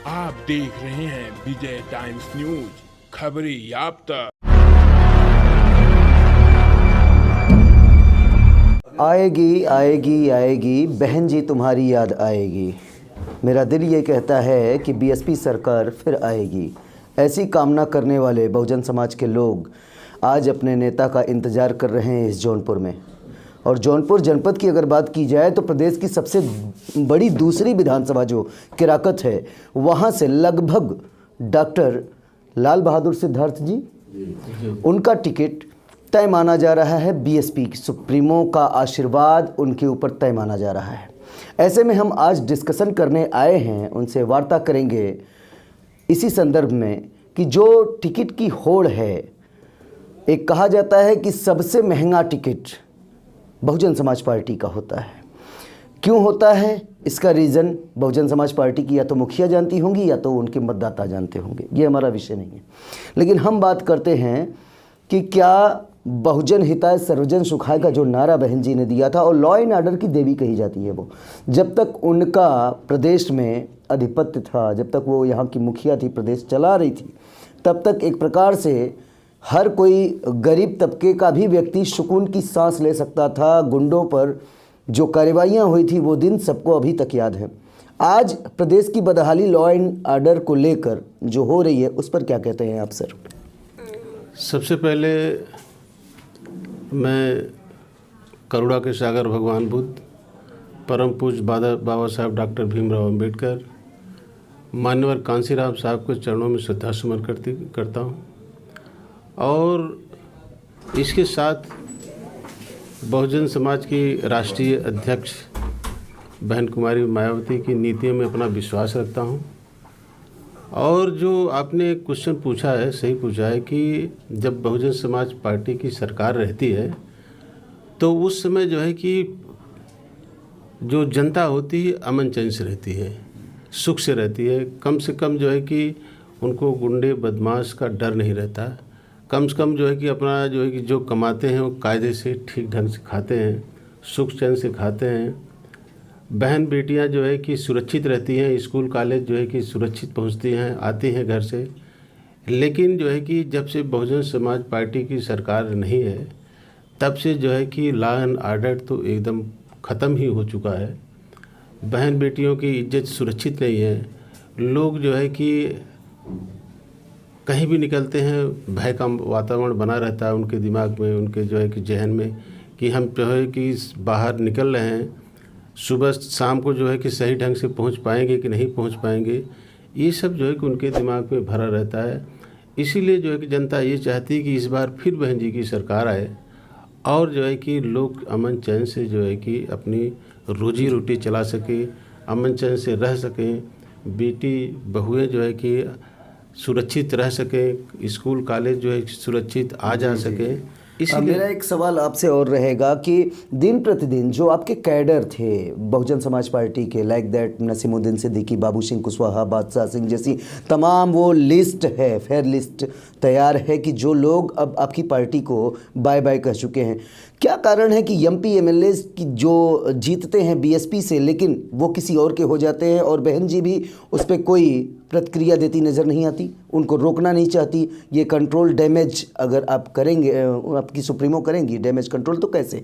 आप देख रहे हैं विजय टाइम्स न्यूज, खबरें याफ्ता। आएगी आएगी आएगी बहन जी तुम्हारी याद आएगी। मेरा दिल ये कहता है कि बीएसपी सरकार फिर आएगी। ऐसी कामना करने वाले बहुजन समाज के लोग आज अपने नेता का इंतज़ार कर रहे हैं इस जौनपुर में। और जौनपुर जनपद की अगर बात की जाए तो प्रदेश की सबसे बड़ी दूसरी विधानसभा जो किराकत है, वहाँ से लगभग डॉक्टर लाल बहादुर सिद्धार्थ जी उनका टिकट तय माना जा रहा है। बीएसपी सुप्रीमो का आशीर्वाद उनके ऊपर तय माना जा रहा है। ऐसे में हम आज डिस्कशन करने आए हैं, उनसे वार्ता करेंगे इसी संदर्भ में कि जो टिकट की होड़ है, एक कहा जाता है कि सबसे महंगा टिकट बहुजन समाज पार्टी का होता है। क्यों होता है, इसका रीज़न बहुजन समाज पार्टी की या तो मुखिया जानती होंगी या तो उनके मतदाता जानते होंगे, ये हमारा विषय नहीं है। लेकिन हम बात करते हैं कि क्या बहुजन हिताय सर्वजन सुखाय का जो नारा बहन जी ने दिया था, और लॉ एंड ऑर्डर की देवी कही जाती है वो, जब तक उनका प्रदेश में आधिपत्य था, जब तक वो यहाँ की मुखिया थी, प्रदेश चला रही थी, तब तक एक प्रकार से हर कोई गरीब तबके का भी व्यक्ति सुकून की सांस ले सकता था। गुंडों पर जो कार्रवाइयाँ हुई थी वो दिन सबको अभी तक याद है। आज प्रदेश की बदहाली लॉ एंड ऑर्डर को लेकर जो हो रही है, उस पर क्या कहते हैं आप सर? सबसे पहले मैं करुणा के सागर भगवान बुद्ध, परम पूज्य बाबा साहब डॉक्टर भीमराव अंबेडकर, मान्यवर कांसीराम साहब के चरणों में श्रद्धा सुमन करता हूँ। और इसके साथ बहुजन समाज की राष्ट्रीय अध्यक्ष बहन कुमारी मायावती की नीतियों में अपना विश्वास रखता हूँ। और जो आपने क्वेश्चन पूछा है, सही पूछा है कि जब बहुजन समाज पार्टी की सरकार रहती है तो उस समय जो है कि जो जनता होती है अमन चैन से रहती है, सुख से रहती है। कम से कम जो है कि उनको गुंडे बदमाश का डर नहीं रहता। कम से कम जो है कि अपना जो है कि जो कमाते हैं वो कायदे से ठीक ढंग से खाते हैं, सुख चैन से खाते हैं। बहन बेटियां जो है कि सुरक्षित रहती हैं, स्कूल कॉलेज जो है कि सुरक्षित पहुंचती हैं, आती हैं घर से। लेकिन जो है कि जब से बहुजन समाज पार्टी की सरकार नहीं है, तब से जो है कि लॉ एंड ऑर्डर तो एकदम ख़त्म ही हो चुका है। बहन बेटियों की इज्जत सुरक्षित नहीं है। लोग जो है कि कहीं भी निकलते हैं, भय का वातावरण बना रहता है उनके दिमाग में, उनके जो है कि जहन में, कि हम जो है कि बाहर निकल रहे हैं, सुबह शाम को जो है कि सही ढंग से पहुंच पाएंगे कि नहीं पहुंच पाएंगे, ये सब जो है कि उनके दिमाग में भरा रहता है। इसीलिए जो है कि जनता ये चाहती है कि इस बार फिर बहन जी की सरकार आए और जो है कि लोग अमन चैन से जो है कि अपनी रोजी रोटी चला सके, अमन चैन से रह सकें, बेटी बहुएँ जो है कि सुरक्षित रह सके, स्कूल कॉलेज जो है सुरक्षित आ जा सके। इसलिए मेरा एक सवाल आपसे और रहेगा कि दिन प्रतिदिन जो आपके कैडर थे बहुजन समाज पार्टी के, लाइक दैट नसीमुद्दीन सिद्दीकी, बाबू सिंह कुशवाहा, बादशाह सिंह जैसी तमाम वो लिस्ट है, फेयर लिस्ट तैयार है कि जो लोग अब आपकी पार्टी को बाय बाय कह चुके हैं। क्या कारण है कि एमपी एमएलए की जो जीतते हैं बीएसपी से, लेकिन वो किसी और के हो जाते हैं और बहन जी भी उस पर कोई प्रतिक्रिया देती नज़र नहीं आती, उनको रोकना नहीं चाहती? ये कंट्रोल डैमेज अगर आप करेंगे, आपकी सुप्रीमो करेंगी डैमेज कंट्रोल, तो कैसे?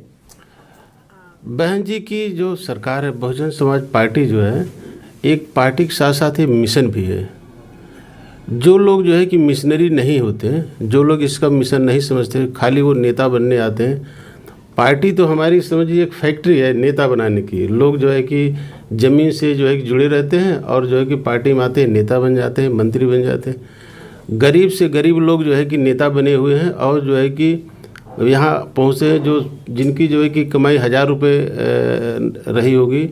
बहन जी की जो सरकार है, बहुजन समाज पार्टी जो है, एक पार्टी के साथ साथ ही मिशन भी है। जो लोग जो है कि मिशनरी नहीं होते, जो लोग इसका मिशन नहीं समझते, खाली वो नेता बनने आते हैं। पार्टी तो हमारी समझिए एक फैक्ट्री है नेता बनाने की। लोग जो है कि ज़मीन से जो है कि जुड़े रहते हैं और जो है कि पार्टी में आते हैं, नेता बन जाते हैं, मंत्री बन जाते हैं। गरीब से गरीब लोग जो है कि नेता बने हुए हैं और जो है कि यहाँ पहुँचे, जो जिनकी जो है कि कमाई 1000 रुपये रही होगी,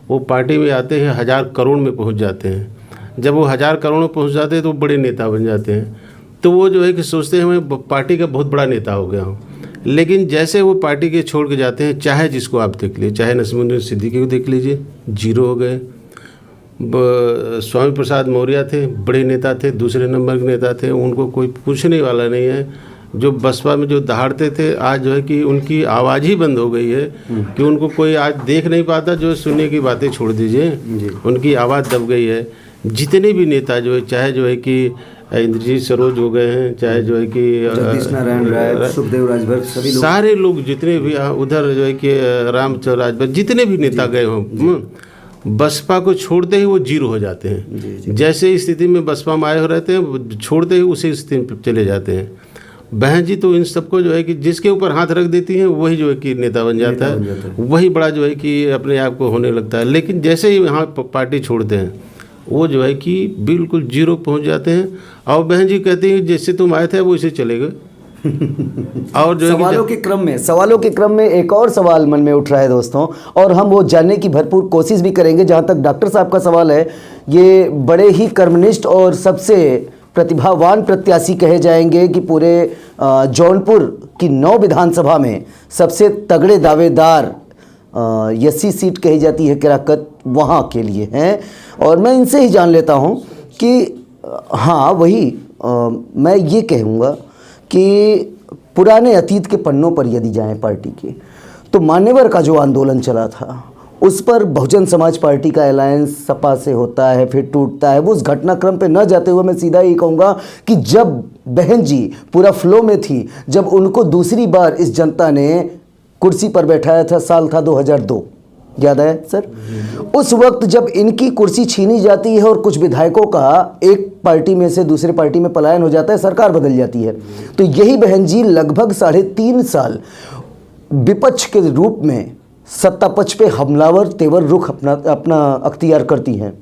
वो पार्टी में आते हैं 1000 करोड़ में पहुँच जाते हैं। जब वो 1000 करोड़ में पहुँच जाते हैं तो बड़े नेता बन जाते हैं। तो वो जो है कि सोचते हैं मैं पार्टी का बहुत बड़ा नेता हो गया हूँ। लेकिन जैसे वो पार्टी के छोड़ के जाते हैं, चाहे जिसको आप देख लीजिए, चाहे नसीमुद्दीन सिद्दीकी को देख लीजिए, जीरो हो गए। स्वामी प्रसाद मौर्य थे, बड़े नेता थे, दूसरे नंबर के नेता थे, उनको कोई पूछने वाला नहीं है। जो बसपा में जो दहाड़ते थे, आज जो है कि उनकी आवाज़ ही बंद हो गई है कि उनको कोई आज देख नहीं पाता। जो सुनने की बातें छोड़ दीजिए, उनकी आवाज़ दब गई है। जितने भी नेता जो है, चाहे जो है कि इंद्रजीत सरोज हो गए हैं, चाहे जो है कि जगदीश नारायण राय, सुखदेव राजभर, सभी लोग, सारे लोग जितने भी उधर जो है कि रामचंद्र राजभर, जितने भी नेता गए हों, बसपा को छोड़ते ही वो जीरो हो जाते हैं। जैसे स्थिति में बसपा में आए हो रहते हैं, छोड़ते ही उसी स्थिति में चले जाते हैं। बहन जी तो इन सबको जो है कि जिसके ऊपर हाथ रख देती हैं वही जो है कि नेता बन जाता है, वही बड़ा जो है कि अपने आप को होने लगता है। लेकिन जैसे ही यहाँ पार्टी छोड़ते हैं वो जो है कि बिल्कुल जीरो पहुँच जाते हैं। और बहन जी कहती हैं जैसे तुम आए थे वो इसे चले गए। और जो सवालों के क्रम में एक और सवाल मन में उठ रहा है दोस्तों, और हम वो जानने की भरपूर कोशिश भी करेंगे। जहाँ तक डॉक्टर साहब का सवाल है, ये बड़े ही कर्मनिष्ठ और सबसे प्रतिभावान प्रत्याशी कहे जाएंगे कि पूरे जौनपुर की 9 विधानसभा में सबसे तगड़े दावेदार यसी सीट कही जाती है केराकत वहाँ के लिए हैं। और मैं इनसे ही जान लेता हूँ कि हाँ वही मैं ये कहूँगा कि पुराने अतीत के पन्नों पर यदि जाएं पार्टी के, तो मान्यवर का जो आंदोलन चला था उस पर बहुजन समाज पार्टी का अलायंस सपा से होता है, फिर टूटता है। वो उस घटनाक्रम पे न जाते हुए मैं सीधा ही कहूँगा कि जब बहन जी पूरा फ्लो में थी, जब उनको दूसरी बार इस जनता ने कुर्सी पर बैठाया था, साल था 2002, याद है सर? उस वक्त जब इनकी कुर्सी छीनी जाती है और कुछ विधायकों का एक पार्टी में से दूसरे पार्टी में पलायन हो जाता है, सरकार बदल जाती है, तो यही बहन जी लगभग 3.5 साल विपक्ष के रूप में सत्ता पक्ष पे हमलावर तेवर रुख अपना अख्तियार करती हैं।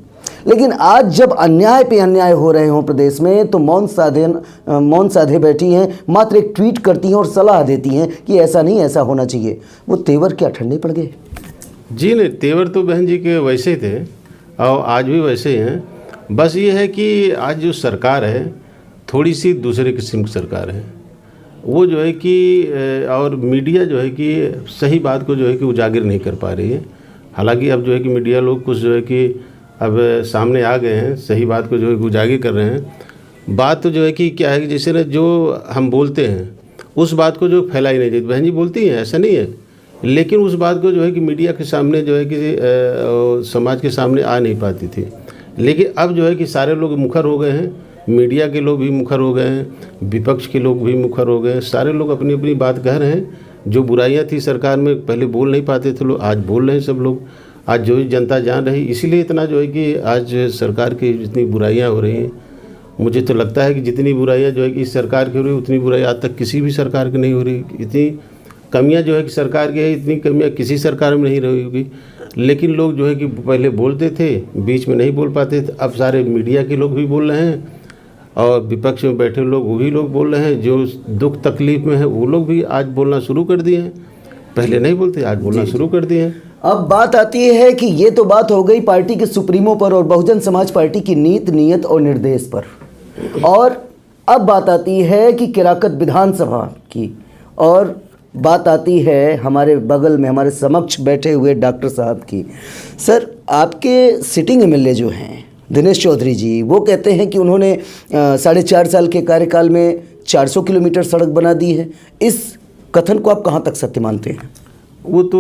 लेकिन आज जब अन्याय पे अन्याय हो रहे हों प्रदेश में, तो मौन साधे बैठी हैं, मात्र एक ट्वीट करती हैं और सलाह देती हैं कि ऐसा नहीं, ऐसा होना चाहिए। वो तेवर क्या ठंडे पड़ गए? जी नहीं, तेवर तो बहन जी के वैसे ही थे और आज भी वैसे ही हैं। बस ये है कि आज जो सरकार है थोड़ी सी दूसरे किस्म की सरकार है। वो जो है कि और मीडिया जो है कि सही बात को जो है कि उजागर नहीं कर पा रही है। हालांकि अब जो है कि मीडिया लोग कुछ जो है कि अब सामने आ गए हैं, सही बात को जो है उजागर कर रहे हैं। बात तो जो है कि क्या है कि जैसे ना जो हम बोलते हैं उस बात को जो फैलाई नहीं जाती, बहन जी बोलती हैं ऐसा नहीं है, लेकिन उस बात को जो है कि मीडिया के सामने जो है कि समाज के सामने आ नहीं पाती थी। लेकिन अब जो है कि सारे लोग मुखर हो गए हैं, मीडिया के लोग भी मुखर हो गए हैं, विपक्ष के लोग भी मुखर हो गए हैं। सारे लोग अपनी अपनी बात कह रहे हैं। जो बुराइयां थी सरकार में पहले बोल नहीं पाते थे लोग, आज बोल रहे हैं सब लोग। आज जो जनता जान रही, इसीलिए इतना जो है कि आज सरकार की जितनी बुराइयाँ हो रही हैं, मुझे तो लगता है कि जितनी बुराइयाँ जो है कि इस सरकार की हो रही है उतनी बुराई आज तक किसी भी सरकार की नहीं हो रही। इतनी कमियां जो है कि सरकार की है, इतनी कमियां किसी सरकार में नहीं रही होगी। लेकिन लोग जो है कि पहले बोलते थे, बीच में नहीं बोल पाते थे, अब सारे मीडिया के लोग भी बोल रहे हैं और विपक्ष में बैठे लोग वो भी लोग बोल रहे हैं। जो दुख तकलीफ में है वो लोग भी आज बोलना शुरू कर दिए हैं, पहले नहीं बोलते, आज बोलना शुरू कर दिए हैं। अब बात आती है कि ये तो बात हो गई पार्टी के सुप्रीमो पर और बहुजन समाज पार्टी की नीत, नियत और निर्देश पर, और अब बात आती है कि केराकत विधानसभा की, और बात आती है हमारे बगल में हमारे समक्ष बैठे हुए डॉक्टर साहब की। सर, आपके सिटिंग एमएलए जो हैं दिनेश चौधरी जी, वो कहते हैं कि उन्होंने 4.5 साल के कार्यकाल में 400 किलोमीटर सड़क बना दी है। इस कथन को आप कहाँ तक सत्य मानते हैं? वो तो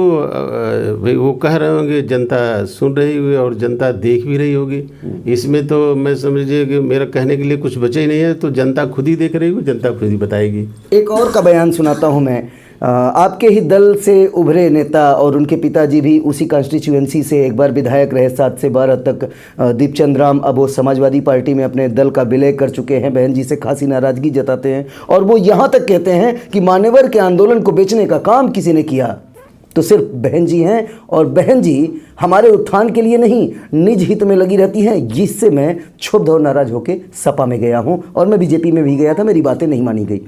भाई वो कह रहे होंगे, जनता सुन रही होगी और जनता देख भी रही होगी। इसमें तो मैं समझिए कि मेरा कहने के लिए कुछ बचा ही नहीं है, तो जनता खुद ही देख रही होगी, जनता खुद ही बताएगी। एक और का बयान सुनाता हूँ मैं। आपके ही दल से उभरे नेता और उनके पिताजी भी उसी कॉन्स्टिट्यूएंसी से एक बार विधायक रहे 7 से 12 तक, दीपचंद राम, अब वो समाजवादी पार्टी में अपने दल का विलय कर चुके हैं। बहन जी से खासी नाराज़गी जताते हैं और वो यहाँ तक कहते हैं कि मान्यवर के आंदोलन को बेचने का काम किसी ने किया तो सिर्फ बहन जी हैं, और बहन जी हमारे उत्थान के लिए नहीं, निज हित में लगी रहती हैं। जिससे मैं क्षुब्ध और नाराज़ होकर सपा में गया हूँ और मैं बीजेपी में भी गया था, मेरी बातें नहीं मानी गई।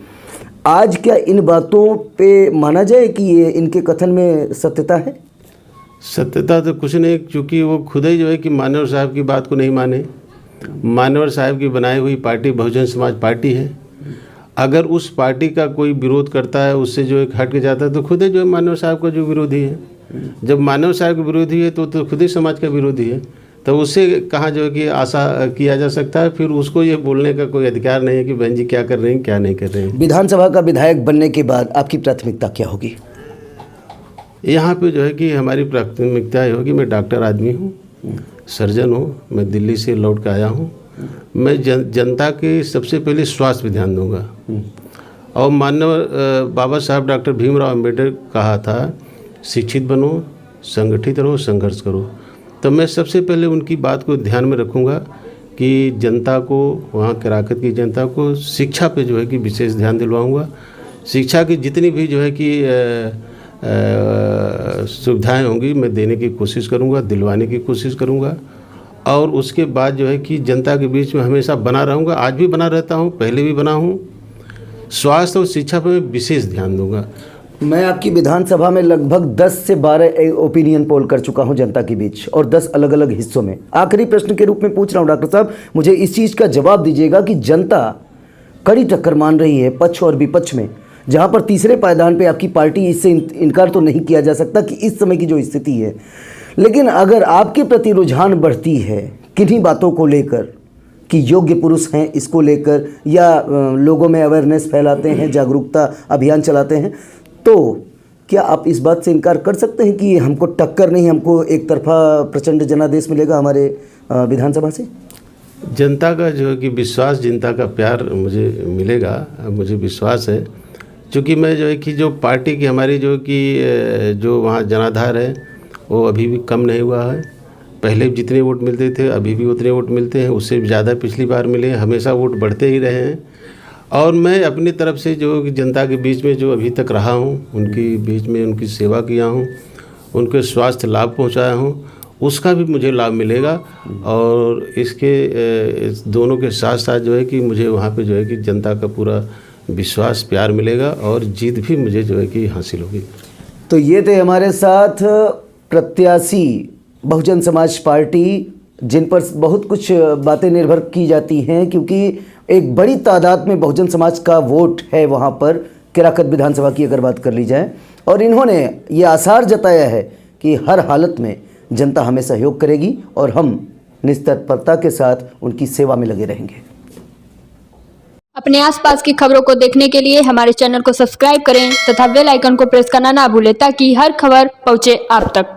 आज क्या इन बातों पे माना जाए कि ये इनके कथन में सत्यता है? सत्यता तो कुछ नहीं, क्योंकि वो खुद ही जो है कि मान्यवर साहब की बात को नहीं माने। मान्यवर साहब की बनाई हुई पार्टी बहुजन समाज पार्टी है। अगर उस पार्टी का कोई विरोध करता है, उससे जो एक हट के जाता है, तो खुद ही जो है मान्यवर साहब का जो विरोधी है। जब मान्यवर साहब का विरोधी है तो खुद ही समाज का विरोधी है, तो उससे कहाँ जो है कि आशा किया जा सकता है। फिर उसको ये बोलने का कोई अधिकार नहीं है कि बहन जी क्या कर रहे हैं, क्या नहीं कर रहे हैं। विधानसभा का विधायक बनने के बाद आपकी प्राथमिकता क्या होगी? यहाँ पे जो है कि हमारी प्राथमिकता ये होगी, मैं डॉक्टर आदमी हूँ, सर्जन हूँ, मैं दिल्ली से लौट के आया हूँ। मैं जनता के सबसे पहले स्वास्थ्य पे ध्यान दूंगा। और माननीय बाबा साहब डॉक्टर भीमराव अम्बेडकर कहा था, शिक्षित बनो, संगठित रहो, संघर्ष करो। तो मैं सबसे पहले उनकी बात को ध्यान में रखूँगा कि जनता को, वहाँ केराकत की जनता को शिक्षा पे जो है कि विशेष ध्यान दिलवाऊँगा। शिक्षा की जितनी भी जो है कि सुविधाएं होंगी मैं देने की कोशिश करूँगा, दिलवाने की कोशिश करूँगा। और उसके बाद जो है कि जनता के बीच में हमेशा बना रहूँगा। आज भी बना रहता हूँ, पहले भी बना हूँ। स्वास्थ्य और शिक्षा पर मैं विशेष ध्यान दूँगा। मैं आपकी विधानसभा में लगभग 10 से 12 ओपिनियन पोल कर चुका हूं जनता के बीच, और 10 अलग अलग हिस्सों में। आखिरी प्रश्न के रूप में पूछ रहा हूं डॉक्टर साहब, मुझे इस चीज़ का जवाब दीजिएगा कि जनता कड़ी टक्कर मान रही है पक्ष और विपक्ष में, जहां पर तीसरे पायदान पे आपकी पार्टी, इससे इनकार तो नहीं किया जा सकता कि इस समय की जो स्थिति है, लेकिन अगर आपके प्रति रुझान बढ़ती है किन्हीं बातों को लेकर कि योग्य पुरुष हैं इसको लेकर, या लोगों में अवेयरनेस फैलाते हैं, जागरूकता अभियान चलाते हैं, तो क्या आप इस बात से इनकार कर सकते हैं कि हमको टक्कर नहीं, हमको एक तरफा प्रचंड जनादेश मिलेगा हमारे विधानसभा से? जनता का जो है कि विश्वास, जनता का प्यार मुझे मिलेगा, मुझे विश्वास है। क्योंकि मैं जो है कि जो पार्टी की हमारी जो कि जो वहाँ जनाधार है वो अभी भी कम नहीं हुआ है। पहले जितने वोट मिलते थे अभी भी उतने वोट मिलते हैं, उससे ज़्यादा पिछली बार मिले, हमेशा वोट बढ़ते ही रहे हैं। और मैं अपनी तरफ से जो जनता के बीच में जो अभी तक रहा हूँ, उनकी बीच में उनकी सेवा किया हूँ, उनके स्वास्थ्य लाभ पहुँचाया हूँ, उसका भी मुझे लाभ मिलेगा। और इसके दोनों के साथ साथ जो है कि मुझे वहाँ पे जो है कि जनता का पूरा विश्वास, प्यार मिलेगा और जीत भी मुझे जो है कि हासिल होगी। तो ये थे हमारे साथ प्रत्याशी बहुजन समाज पार्टी, जिन पर बहुत कुछ बातें निर्भर की जाती हैं, क्योंकि एक बड़ी तादाद में बहुजन समाज का वोट है वहाँ पर केराकत विधानसभा की अगर बात कर ली जाए। और इन्होंने ये आसार जताया है कि हर हालत में जनता हमें सहयोग करेगी और हम निस्तत्परता के साथ उनकी सेवा में लगे रहेंगे। अपने आसपास की खबरों को देखने के लिए हमारे चैनल को सब्सक्राइब करें तथा बेल आइकन को प्रेस करना ना भूलें, ताकि हर खबर पहुंचे आप तक।